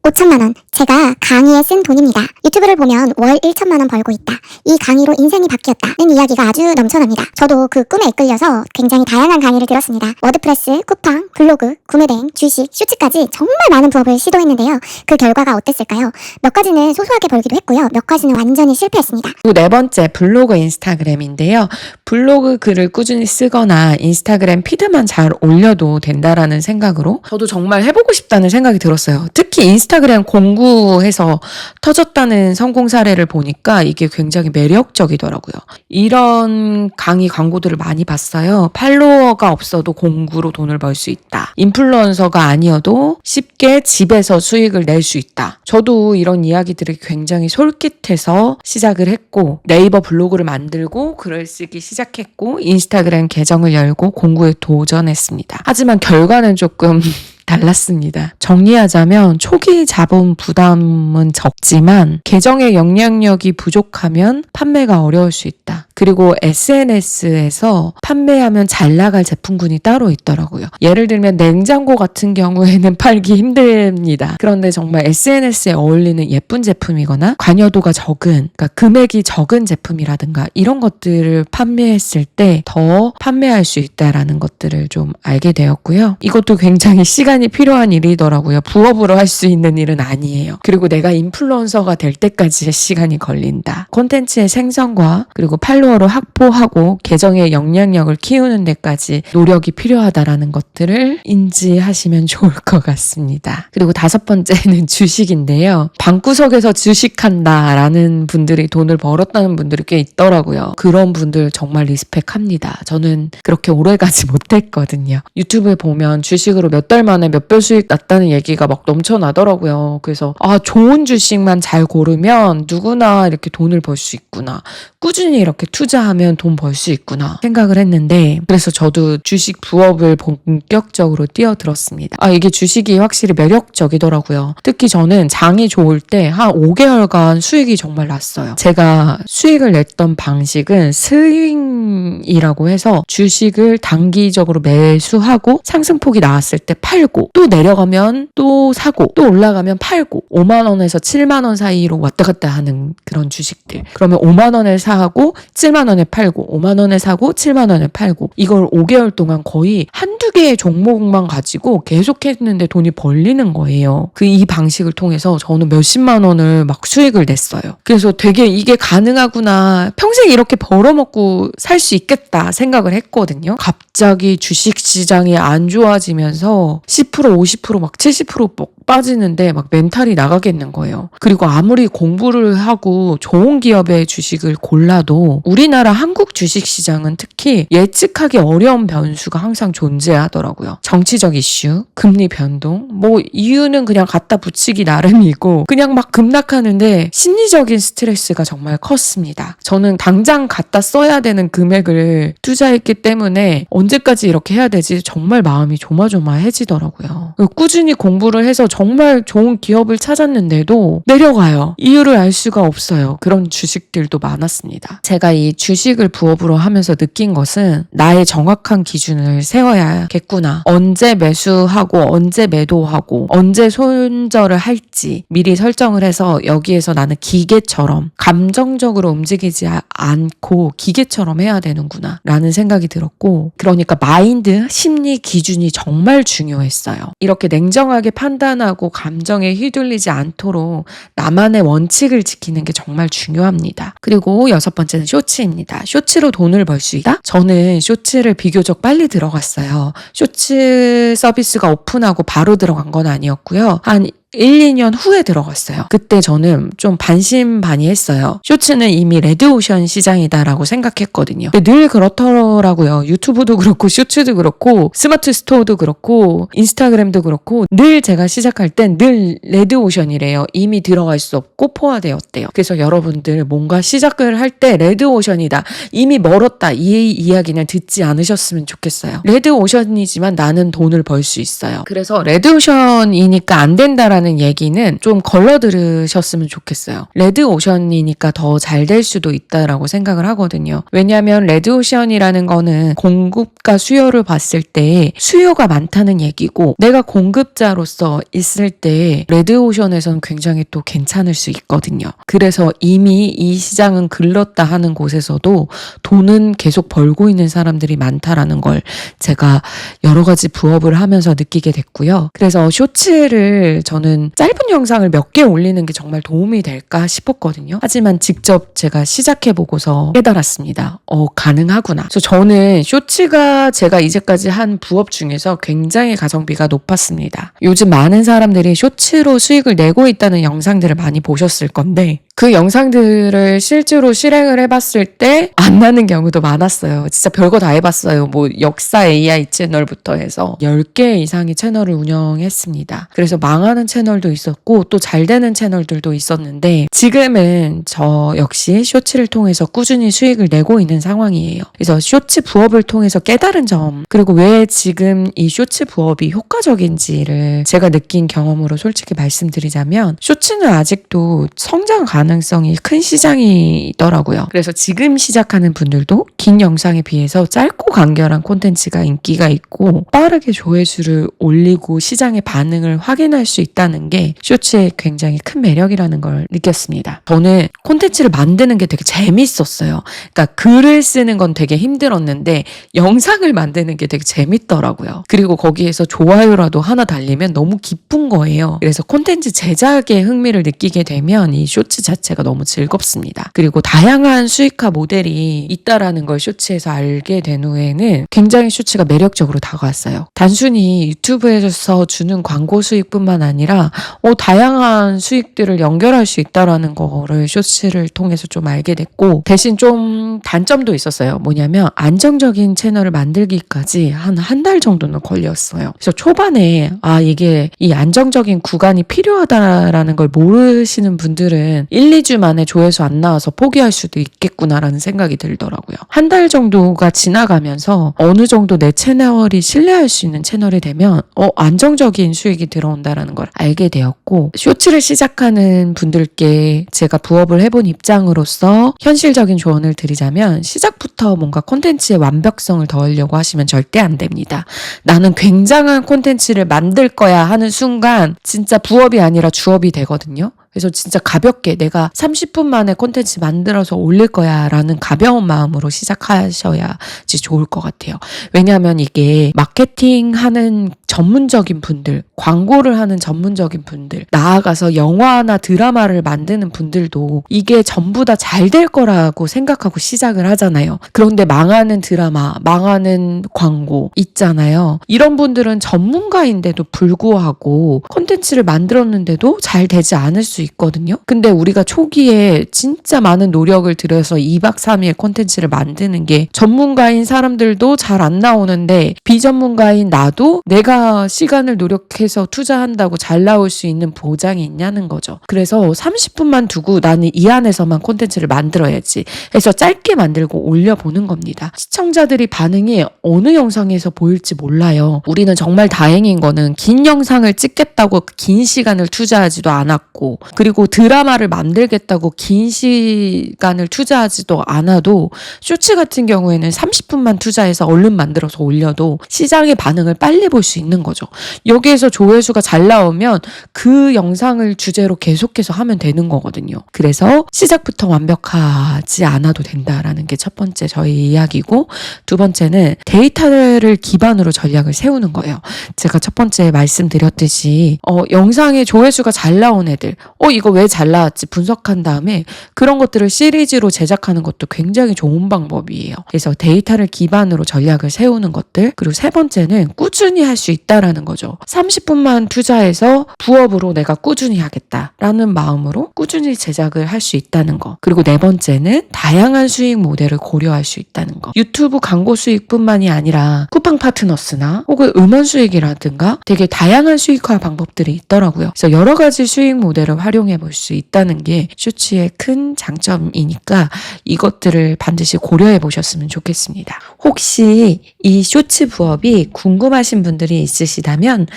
5천만 원. 제가 강의에 쓴 돈입니다. 유튜브를 보면 월 1천만 원 벌고 있다. 이 강의로 인생이 바뀌었다는 이야기가 아주 넘쳐납니다. 저도 그 꿈에 이끌려서 굉장히 다양한 강의를 들었습니다. 워드프레스, 쿠팡, 블로그, 구매대행, 주식, 쇼츠까지 정말 많은 부업을 시도했는데요. 그 결과가 어땠을까요? 몇 가지는 소소하게 벌기도 했고요. 몇 가지는 완전히 실패했습니다. 그리고 네 번째, 블로그 인스타그램인데요. 블로그 글을 꾸준히 쓰거나 인스타그램 피드만 잘 올려도 된다라는 생각으로 저도 정말 해보고 싶다는 생각이 들었어요. 특히 인스타그램 공구해서 터졌다는 성공 사례를 보니까 이게 굉장히 매력적이더라고요. 이런 강의 광고들을 많이 봤어요. 팔로워가 없어도 공구로 돈을 벌 수 있다. 인플루언서가 아니어도 쉽게 집에서 수익을 낼 수 있다. 저도 이런 이야기들이 굉장히 솔깃해서 시작을 했고, 네이버 블로그를 만들고 글을 쓰기 시작했고, 인스타그램 계정을 열고 공구에 도전했습니다. 하지만 결과는 조금 달랐습니다. 정리하자면 초기 자본 부담은 적지만 계정의 영향력이 부족하면 판매가 어려울 수 있다. 그리고 SNS에서 판매하면 잘 나갈 제품군이 따로 있더라고요. 예를 들면 냉장고 같은 경우에는 팔기 힘듭니다. 그런데 정말 SNS에 어울리는 예쁜 제품이거나 관여도가 적은, 그러니까 금액이 적은 제품이라든가 이런 것들을 판매했을 때 더 판매할 수 있다라는 것들을 좀 알게 되었고요. 이것도 굉장히 시간이 필요한 일이더라고요. 부업으로 할 수 있는 일은 아니에요. 그리고 내가 인플루언서가 될 때까지의 시간이 걸린다. 콘텐츠의 생성과 그리고 팔로워를 확보하고 계정의 영향력을 키우는 데까지 노력이 필요하다라는 것들을 인지하시면 좋을 것 같습니다. 그리고 다섯 번째는 주식인데요. 방구석에서 주식한다라는 분들이 돈을 벌었다는 분들이 꽤 있더라고요. 그런 분들 정말 리스펙합니다. 저는 그렇게 오래 가지 못했거든요. 유튜브에 보면 주식으로 몇 달 만에 몇 별 수익 났다는 얘기가 막 넘쳐나더라고요. 그래서 좋은 주식만 잘 고르면 누구나 이렇게 돈을 벌 수 있구나. 꾸준히 이렇게 투자하면 돈 벌 수 있구나 생각을 했는데, 그래서 저도 주식 부업을 본격적으로 뛰어들었습니다. 이게 주식이 확실히 매력적이더라고요. 특히 저는 장이 좋을 때 한 5개월간 수익이 정말 났어요. 제가 수익을 냈던 방식은 스윙이라고 해서 주식을 단기적으로 매수하고 상승폭이 나왔을 때 팔고, 또 내려가면 또 사고, 또 올라가면 팔고, 5만 원에서 7만 원 사이로 왔다 갔다 하는 그런 주식들. 그러면 5만 원에 사고 7만 원에 팔고, 5만 원에 사고 7만 원에 팔고, 이걸 5개월 동안 거의 한두 개의 종목만 가지고 계속 했는데 돈이 벌리는 거예요. 이 방식을 통해서 저는 몇십만 원을 막 수익을 냈어요. 그래서 되게 이게 가능하구나, 평생 이렇게 벌어먹고 살 수 있겠다 생각을 했거든요. 갑자기 주식시장이 안 좋아지면서 10% 50% 막 70% 빠지는데 막 멘탈이 나가겠는 거예요. 그리고 아무리 공부를 하고 좋은 기업의 주식을 골라도 우리나라 한국 주식시장은 특히 예측하기 어려운 변수가 항상 존재하더라고요. 정치적 이슈, 금리 변동, 이유는 그냥 갖다 붙이기 나름이고 그냥 막 급락하는데 심리적인 스트레스가 정말 컸습니다. 저는 당장 갖다 써야 되는 금액을 투자했기 때문에 언제까지 이렇게 해야 되지? 정말 마음이 조마조마해지더라고요. 꾸준히 공부를 해서 정말 좋은 기업을 찾았는데도 내려가요. 이유를 알 수가 없어요. 그런 주식들도 많았습니다. 제가 이 주식을 부업으로 하면서 느낀 것은 나의 정확한 기준을 세워야겠구나. 언제 매수하고 언제 매도하고 언제 손절을 할지 미리 설정을 해서 여기에서 나는 기계처럼 감정적으로 움직이지 않고 기계처럼 해야 되는구나 라는 생각이 들었고, 그러니까 마인드, 심리 기준이 정말 중요했어요. 이렇게 냉정하게 판단하고 감정에 휘둘리지 않도록 나만의 원칙을 지키는 게 정말 중요합니다. 그리고 여섯 번째는 쇼츠입니다. 쇼츠로 돈을 벌 수 있다? 저는 쇼츠를 비교적 빨리 들어갔어요. 쇼츠 서비스가 오픈하고 바로 들어간 건 아니었고요. 한 1, 2년 후에 들어갔어요. 그때 저는 좀 반신반의했어요. 쇼츠는 이미 레드오션 시장이다라고 생각했거든요. 근데 늘 그렇더라고요. 유튜브도 그렇고 쇼츠도 그렇고 스마트 스토어도 그렇고 인스타그램도 그렇고 늘 제가 시작할 땐 늘 레드오션이래요. 이미 들어갈 수 없고 포화되었대요. 그래서 여러분들 뭔가 시작을 할 때 레드오션이다, 이미 멀었다, 이 이야기는 듣지 않으셨으면 좋겠어요. 레드오션이지만 나는 돈을 벌 수 있어요. 그래서 레드오션이니까 안 된다라는 부업이라는 얘기는 좀 걸러 들으셨으면 좋겠어요. 레드오션이니까 더 잘 될 수도 있다라고 생각을 하거든요. 왜냐하면 레드오션이라는 거는 공급과 수요를 봤을 때 수요가 많다는 얘기고, 내가 공급자로서 있을 때 레드오션에서는 굉장히 또 괜찮을 수 있거든요. 그래서 이미 이 시장은 글렀다 하는 곳에서도 돈은 계속 벌고 있는 사람들이 많다라는 걸 제가 여러 가지 부업을 하면서 느끼게 됐고요. 그래서 쇼츠를 저는 짧은 영상을 몇 개 올리는 게 정말 도움이 될까 싶었거든요. 하지만 직접 제가 시작해보고서 깨달았습니다. 가능하구나. 그래서 저는 쇼츠가 제가 이제까지 한 부업 중에서 굉장히 가성비가 높았습니다. 요즘 많은 사람들이 쇼츠로 수익을 내고 있다는 영상들을 많이 보셨을 건데, 그 영상들을 실제로 실행을 해봤을 때 안 나는 경우도 많았어요. 진짜 별거 다 해봤어요. 뭐 역사 AI 채널부터 해서 10개 이상의 채널을 운영했습니다. 그래서 망하는 채널도 있었고 또 잘 되는 채널들도 있었는데, 지금은 저 역시 쇼츠를 통해서 꾸준히 수익을 내고 있는 상황이에요. 그래서 쇼츠 부업을 통해서 깨달은 점, 그리고 왜 지금 이 쇼츠 부업이 효과적인지를 제가 느낀 경험으로 솔직히 말씀드리자면, 쇼츠는 아직도 성장 가능성이 큰 시장이더라고요. 그래서 지금 시작하는 분들도 긴 영상에 비해서 짧고 간결한 콘텐츠가 인기가 있고 빠르게 조회수를 올리고 시장의 반응을 확인할 수 있다는 게 쇼츠의 굉장히 큰 매력이라는 걸 느꼈습니다. 저는 콘텐츠를 만드는 게 되게 재밌었어요. 그러니까 글을 쓰는 건 되게 힘들었는데 영상을 만드는 게 되게 재밌더라고요. 그리고 거기에서 좋아요라도 하나 달리면 너무 기쁜 거예요. 그래서 콘텐츠 제작에 흥미를 느끼게 되면 이 쇼츠 자체가 너무 즐겁습니다. 그리고 다양한 수익화 모델이 있다라는 걸 쇼츠에서 알게 된 후에는 굉장히 쇼츠가 매력적으로 다가왔어요. 단순히 유튜브에서 주는 광고 수익뿐만 아니라 다양한 수익들을 연결할 수 있다라는 거를 쇼츠를 통해서 좀 알게 됐고, 대신 좀 단점도 있었어요. 뭐냐면 안정적인 채널을 만들기까지 한 달 정도는 걸렸어요. 그래서 초반에 이게 이 안정적인 구간이 필요하다라는 걸 모르시는 분들은 1, 2주 만에 조회수 안 나와서 포기할 수도 있겠구나라는 생각이 들더라고요. 한 달 정도가 지나가면서 어느 정도 내 채널이 신뢰할 수 있는 채널이 되면 안정적인 수익이 들어온다라는 걸 알게 되었고, 쇼츠를 시작하는 분들께 제가 부업을 해본 입장으로서 현실적인 조언을 드리자면, 시작부터 뭔가 콘텐츠의 완벽성을 더하려고 하시면 절대 안 됩니다. 나는 굉장한 콘텐츠를 만들 거야 하는 순간 진짜 부업이 아니라 주업이 되거든요. 그래서 진짜 가볍게 내가 30분 만에 콘텐츠 만들어서 올릴 거야 라는 가벼운 마음으로 시작하셔야지 좋을 것 같아요. 왜냐하면 이게 마케팅하는 전문적인 분들, 광고를 하는 전문적인 분들, 나아가서 영화나 드라마를 만드는 분들도 이게 전부 다 잘 될 거라고 생각하고 시작을 하잖아요. 그런데 망하는 드라마, 망하는 광고 있잖아요. 이런 분들은 전문가인데도 불구하고 콘텐츠를 만들었는데도 잘 되지 않을 수 있거든요. 근데 우리가 초기에 진짜 많은 노력을 들여서 2박 3일 콘텐츠를 만드는 게 전문가인 사람들도 잘 안 나오는데, 비전문가인 나도 내가 시간을 노력해서 투자한다고 잘 나올 수 있는 보장이 있냐는 거죠. 그래서 30분만 두고 나는 이 안에서만 콘텐츠를 만들어야지 해서 짧게 만들고 올려보는 겁니다. 시청자들이 반응이 어느 영상에서 보일지 몰라요. 우리는 정말 다행인 거는 긴 영상을 찍겠다고 긴 시간을 투자하지도 않았고, 그리고 드라마를 만들겠다고 긴 시간을 투자하지도 않아도 쇼츠 같은 경우에는 30분만 투자해서 얼른 만들어서 올려도 시장의 반응을 빨리 볼 수 있는 거죠. 여기에서 조회수가 잘 나오면 그 영상을 주제로 계속해서 하면 되는 거거든요. 그래서 시작부터 완벽하지 않아도 된다라는 게 첫 번째 저희 이야기고, 두 번째는 데이터를 기반으로 전략을 세우는 거예요. 제가 첫 번째 말씀드렸듯이 영상에 조회수가 잘 나온 애들, 이거 왜 잘 나왔지 분석한 다음에 그런 것들을 시리즈로 제작하는 것도 굉장히 좋은 방법이에요. 그래서 데이터를 기반으로 전략을 세우는 것들, 그리고 세 번째는 꾸준히 할 수 있다라는 거죠. 30분만 투자해서 부업으로 내가 꾸준히 하겠다라는 마음으로 꾸준히 제작을 할 수 있다는 거. 그리고 네 번째는 다양한 수익 모델을 고려할 수 있다는 거. 유튜브 광고 수익뿐만이 아니라 쿠팡 파트너스나 혹은 음원 수익이라든가 되게 다양한 수익화 방법들이 있더라고요. 그래서 여러 가지 수익 모델을 활용해 볼 수 있다는 게 쇼츠의 큰 장점이니까 이것들을 반드시 고려해 보셨으면 좋겠습니다. 혹시 이 쇼츠 부업이 궁금하신 분들이 있으시다면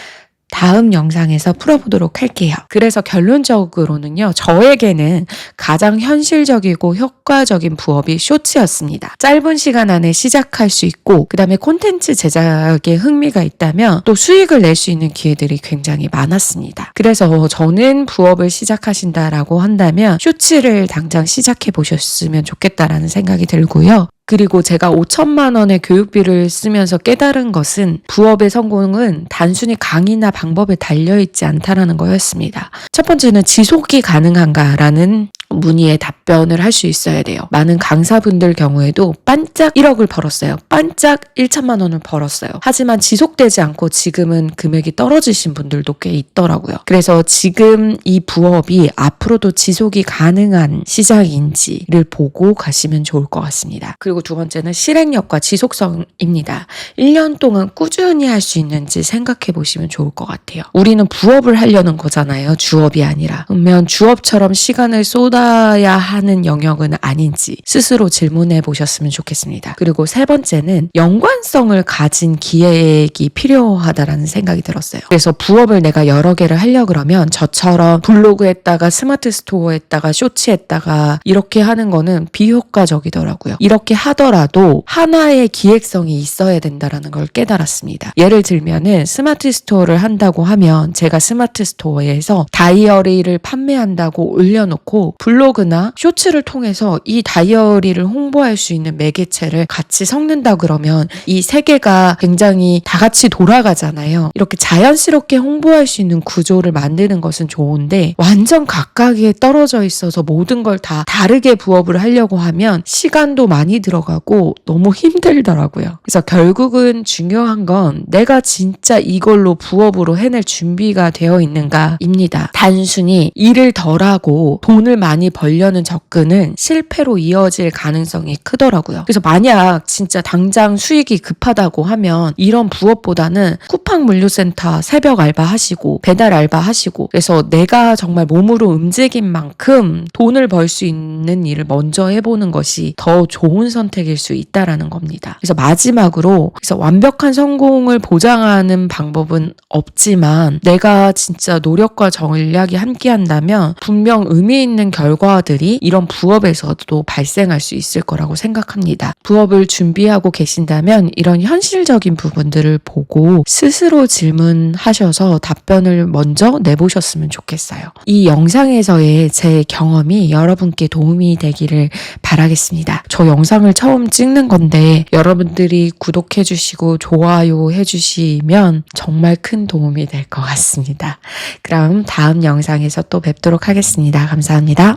다음 영상에서 풀어보도록 할게요. 그래서 결론적으로는요, 저에게는 가장 현실적이고 효과적인 부업이 쇼츠였습니다. 짧은 시간 안에 시작할 수 있고, 그 다음에 콘텐츠 제작에 흥미가 있다면 또 수익을 낼 수 있는 기회들이 굉장히 많았습니다. 그래서 저는 부업을 시작하신다라고 한다면 쇼츠를 당장 시작해 보셨으면 좋겠다라는 생각이 들고요. 그리고 제가 5천만 원의 교육비를 쓰면서 깨달은 것은 부업의 성공은 단순히 강의나 방법에 달려있지 않다라는 거였습니다. 첫 번째는 지속이 가능한가라는 문의에 답변을 할 수 있어야 돼요. 많은 강사분들 경우에도 반짝 1억을 벌었어요. 반짝 1천만 원을 벌었어요. 하지만 지속되지 않고 지금은 금액이 떨어지신 분들도 꽤 있더라고요. 그래서 지금 이 부업이 앞으로도 지속이 가능한 시장인지를 보고 가시면 좋을 것 같습니다. 그리고 두 번째는 실행력과 지속성입니다. 1년 동안 꾸준히 할 수 있는지 생각해 보시면 좋을 것 같아요. 우리는 부업을 하려는 거잖아요. 주업이 아니라. 그러면 주업처럼 시간을 쏟아야 하는 영역은 아닌지 스스로 질문해 보셨으면 좋겠습니다. 그리고 세 번째는 연관성을 가진 기획이 필요하다라는 생각이 들었어요. 그래서 부업을 내가 여러 개를 하려고 그러면 저처럼 블로그에다가 스마트 스토어에다가 쇼츠에다가 이렇게 하는 거는 비효과적이더라고요. 이렇게 하더라도 하나의 기획성이 있어야 된다라는 걸 깨달았습니다. 예를 들면은 스마트 스토어를 한다고 하면 제가 스마트 스토어에서 다이어리를 판매한다고 올려놓고 블로그나 쇼츠를 통해서 이 다이어리를 홍보할 수 있는 매개체를 같이 섞는다 그러면 이 세 개가 굉장히 다 같이 돌아가잖아요. 이렇게 자연스럽게 홍보할 수 있는 구조를 만드는 것은 좋은데 완전 각각에 떨어져 있어서 모든 걸 다 다르게 부업을 하려고 하면 시간도 많이 들어가고 너무 힘들더라고요. 그래서 결국은 중요한 건 내가 진짜 이걸로 부업으로 해낼 준비가 되어 있는가입니다. 단순히 일을 덜하고 돈을 많이 벌려는 접근은 실패로 이어질 가능성이 크더라고요. 그래서 만약 진짜 당장 수익이 급하다고 하면 이런 부업보다는 쿠팡 물류센터 새벽 알바 하시고 배달 알바 하시고 그래서 내가 정말 몸으로 움직인 만큼 돈을 벌 수 있는 일을 먼저 해보는 것이 더 좋은 선택일 수 있다라는 겁니다. 그래서 마지막으로 그래서 완벽한 성공을 보장하는 방법은 없지만 내가 진짜 노력과 전략이 함께한다면 분명 의미 있는 결과들이 이런 부업에서도 발생할 수 있을 거라고 생각합니다. 부업을 준비하고 계신다면 이런 현실적인 부분들을 보고 스스로 질문하셔서 답변을 먼저 내보셨으면 좋겠어요. 이 영상에서의 제 경험이 여러분께 도움이 되기를 바라겠습니다. 저 영상을 처음 찍는 건데 여러분들이 구독해주시고 좋아요 해주시면 정말 큰 도움이 될 것 같습니다. 그럼 다음 영상에서 또 뵙도록 하겠습니다. 감사합니다.